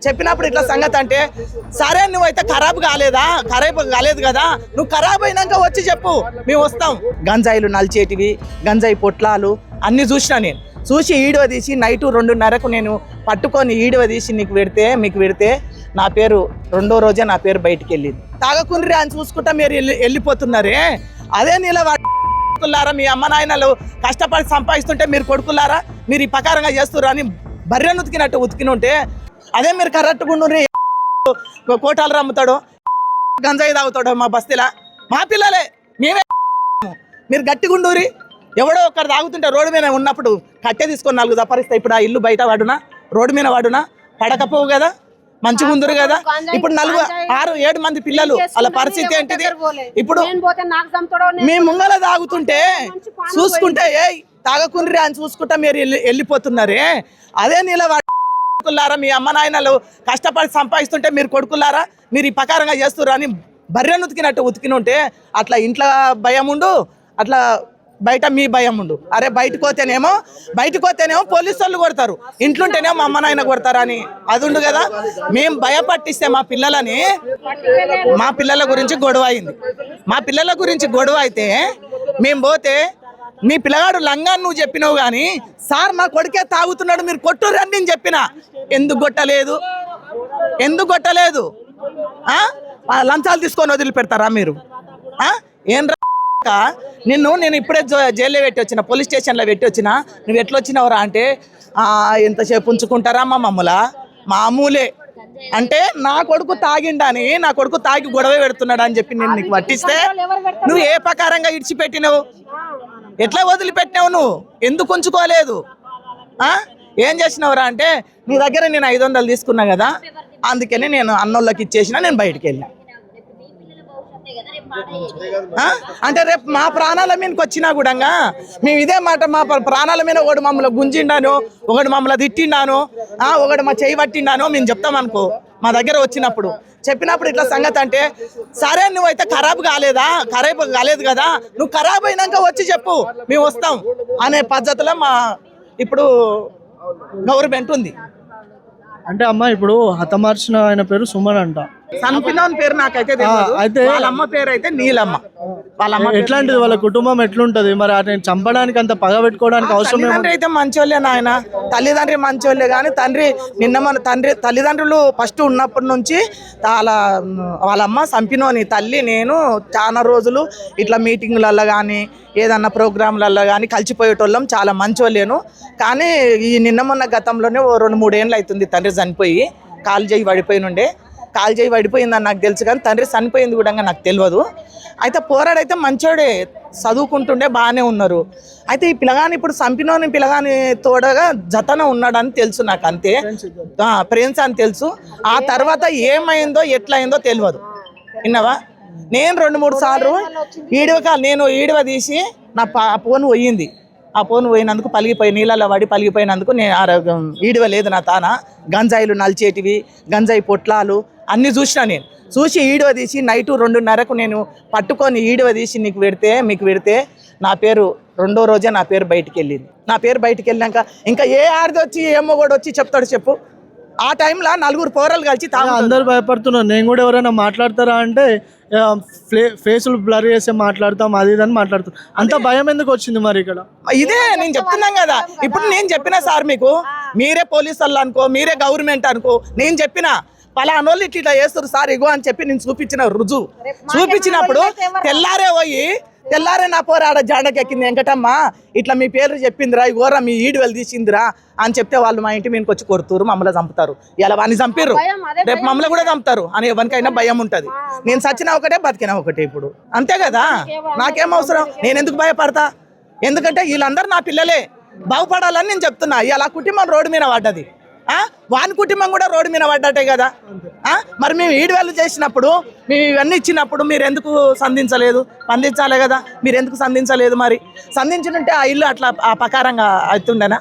చెప్పినప్పుడు ఇట్లా సంగతి అంటే సరే నువ్వైతే ఖరాబ్ కాలేదు కదా, నువ్వు ఖరాబ్ అయినాక వచ్చి చెప్పు, మేము వస్తాం. గంజాయిలు నలిచేటివి, గంజాయి పొట్లాలు అన్ని చూసినా. నేను చూసి ఈడవ తీసి నైట్ 2:30కు నేను పట్టుకొని ఈడవ తీసి మీకు పెడితే నా పేరు రెండో రోజే నా పేరు బయటికి వెళ్ళింది. తాగకుండ్రి అని చూసుకుంటా మీరు వెళ్ళిపోతున్నారే, అదే కొడుకులారా, మీ అమ్మ నాయనలు కష్టపడి సంపాదిస్తుంటే మీరు కొడుకులారా, మీరు ఈ ప్రకారంగా చేస్తున్నారు అని బర్రెను ఉతికినట్టు ఉంటే అదే మీరు కరెక్ట్గా ఉండు. కోటాలు రమ్ముతాడు, గంజాయి తాగుతాడు మా బస్తీలా, మా పిల్లలే మేమే. మీరు గట్టిగుండూరి, ఎవడో ఒకరు తాగుతుంటే రోడ్డు మీద ఉన్నప్పుడు కట్టె తీసుకొని 4 దప్పరిస్తా. ఇప్పుడు ఆ ఇల్లు బయట వాడునా, రోడ్డు మీద వాడునా, పడకపోవు కదా, మంచిగా ఉందరు కదా. ఇప్పుడు 6-7 మంది పిల్లలు, వాళ్ళ పరిస్థితి ఏంటిది? ఇప్పుడు మీ ముంగల తాగుతుంటే చూసుకుంటే తాగకుండ్రి అని చూసుకుంటా మీరు వెళ్ళిపోతున్నారే, అదే కొడుకులారా, మీ అమ్మ నాయనలు కష్టపడి సంపాదిస్తుంటే మీరు కొడుకులారా, మీరు ఈ ప్రకారంగా చేస్తున్నారు అని బర్రెను ఉతికిన ఉంటే అట్లా ఇంట్లో భయం ఉండు, అట్లా బయట మీ భయం ఉండు. అరే బయటకు పోతేనేమో పోలీసు వాళ్ళు కొడతారు, ఇంట్లుంటేనేమో మా అమ్మ నాయన కొడతారు అని అది ఉండు కదా. మేము భయపట్టిస్తే మా పిల్లల గురించి గొడవ అయింది. మా పిల్లల గురించి గొడవ అయితే మేము పోతే మీ పిల్లగాడు లంగాన్ని నువ్వు చెప్పినావు కానీ సార్ మా కొడుకే తాగుతున్నాడు మీరు కొట్టుర్రు అని నేను చెప్పిన. ఎందుకు కొట్టలేదు? లంచాలు తీసుకొని వదిలిపెడతారా మీరు? ఏం నేను ఇప్పుడే జైల్లో పెట్టి వచ్చిన, పోలీస్ స్టేషన్లో పెట్టి వచ్చిన. నువ్వు ఎట్లా వచ్చినావురా అంటే ఎంతసేపు ఉంచుకుంటారా మా మామూలే అంటే నా కొడుకు తాగిండని, నా కొడుకు తాగి గొడవ పెడుతున్నాడు అని చెప్పి నేను నీకు పట్టిస్తే నువ్వు ఏ ప్రకారంగా ఇడిచిపెట్టినావు? ఎట్లా వదిలిపెట్టినావు? నువ్వు ఎందుకు ఉంచుకోలేదు? ఏం చేసినావురా అంటే నీ దగ్గర నేను 500 తీసుకున్నా కదా, అందుకని నేను అన్నోళ్ళకి ఇచ్చేసిన, నేను బయటికి వెళ్ళినా. అంటే రేపు మా ప్రాణాల మీదకి వచ్చినా కూడా మేము ఇదే మాట, మా ప్రాణాల మీద ఒకడు మమ్మల్ని గుంజిండాను, ఒకడు మమ్మల్ని తిట్టిండాను, ఒకడు మా చేయి పట్టిండాను మేము చెప్తాం అనుకో. మా దగ్గర వచ్చినప్పుడు చెప్పినప్పుడు ఇట్లా సంగతి అంటే సరే నువ్వైతే ఖరాబ్ కాలేదు కదా, నువ్వు ఖరాబ్ అయినాక వచ్చి చెప్పు, మేము వస్తాం అనే పద్ధతిలో మా ఇప్పుడు గవర్నమెంట్ ఉంది. అంటే అమ్మ ఇప్పుడు హతమార్చిన ఆయన పేరు సుమన్ అంట, చంపిన పేరు నాకైతే అయితే వాళ్ళ అమ్మ పేరు అయితే నీలమ్మ. ఎట్లాంటిది వాళ్ళ కుటుంబం ఎట్లుంటది మరి? ఆయన చంపడానికి అంత పగ పెట్టుకోవడానికి అవసరం అయితే మంచోళ్ళే నాయన, తల్లిదండ్రి మంచోళ్ళే కానీ తల్లిదండ్రులు ఫస్ట్ ఉన్నప్పటి నుంచి వాళ్ళ అమ్మ చంపినోని తల్లి నేను చాలా రోజులు ఇట్లా మీటింగ్లలో కానీ ఏదన్నా ప్రోగ్రాంలలో కానీ కలిసిపోయేటోళ్ళం, చాలా మంచోళ్ళేను. కానీ ఈ నిన్న మొన్న గతంలోనే 2-3 ఏళ్ళు అవుతుంది తండ్రి చనిపోయి, కాలు చేయి పడిపోయిందని నాకు తెలుసు కానీ తండ్రి చనిపోయింది కూడా నాకు తెలియదు. అయితే పోరాడైతే మంచోడే, చదువుకుంటుండే బాగానే ఉన్నారు. అయితే ఈ పిల్లగాని ఇప్పుడు చంపినోని పిల్లగాని తోడగా జతన ఉన్నాడని తెలుసు నాకు, అంతే ఫ్రెండ్స్ అని తెలుసు. ఆ తర్వాత ఏమైందో ఎట్లయిందో తెలియదు. విన్నావా? నేను 2-3 సార్లు ఈడవ తీసి నా ఫోన్ పోయింది. ఆ ఫోన్ పోయినందుకు నీళ్ళలో పడి పలిగిపోయినందుకు నేను ఈడవ లేదు నా తాన. గంజాయిలు నలిచేటివి, గంజాయి పొట్లాలు అన్నీ చూసినా. నేను చూసి ఈడవ తీసి నైట్ 2:30కు నేను పట్టుకొని ఈడవ తీసి మీకు పెడితే నా పేరు రెండో రోజే నా పేరు బయటికి వెళ్ళింది. నా పేరు బయటికి వెళ్ళాక ఇంకా ఏ ఆడది వచ్చి ఏ మొగోడు వచ్చి చెప్తాడు చెప్పు? ఆ టైంలో 4 పోరలు కలిసి అందరు భయపడుతున్నారు. నేను కూడా ఎవరైనా మాట్లాడతారా అంటే ఫేసులు బ్లర్ చేసి మాట్లాడతాం, అది ఇదని మాట్లాడుతాం. అంత భయం ఎందుకు వచ్చింది మరి ఇక్కడ? ఇదే నేను చెప్తున్నాం కదా. ఇప్పుడు నేను చెప్పిన సార్ మీకు, మీరే పోలీసు వాళ్ళు అనుకో, మీరే గవర్నమెంట్ అనుకో, నేను చెప్పిన పలానోళ్ళు ఇట్లా చేస్తారు సార్ ఇగో అని చెప్పి నేను చూపించిన రుజువు చూపించినప్పుడు తెల్లారే నా పోరు ఆడ జాండకెక్కింది, వెంకటమ్మ ఇట్లా మీ పేరు చెప్పిందిరా, ఇగోరా మీ ఈడువెలు తీసిందిరా అని చెప్తే వాళ్ళు మా ఇంటి మీదకి వచ్చి కొడుతురు, మమ్మల్ని చంపుతారు. ఇలా వాడిని చంపిర్రు, రేపు మమ్మల్ని కూడా చంపుతారు అని ఎవరికైనా భయం ఉంటుంది. నేను చచ్చినా ఒకటే, బతికినా ఒకటే. ఇప్పుడు అంతే కదా, నాకేం అవసరం? నేను ఎందుకు భయపడతా? ఎందుకంటే వీళ్ళందరూ నా పిల్లలే, బాగుపడాలని నేను చెప్తున్నా. ఇలా కుటుంబం రోడ్డు మీద పడ్డది, వాని కుటుంబం కూడా రోడ్డు మీద పడ్డట్టే కదా. మరి మేము ఈడువేళ్ళు చేసినప్పుడు, మేము ఇవన్నీ ఇచ్చినప్పుడు మీరు ఎందుకు స్పందించాలి కదా? మీరు ఎందుకు సంధించలేదు? మరి సంధించుంటే ఆ ఇల్లు అట్లా ఆ ప్రకారంగా అవుతుండేనా?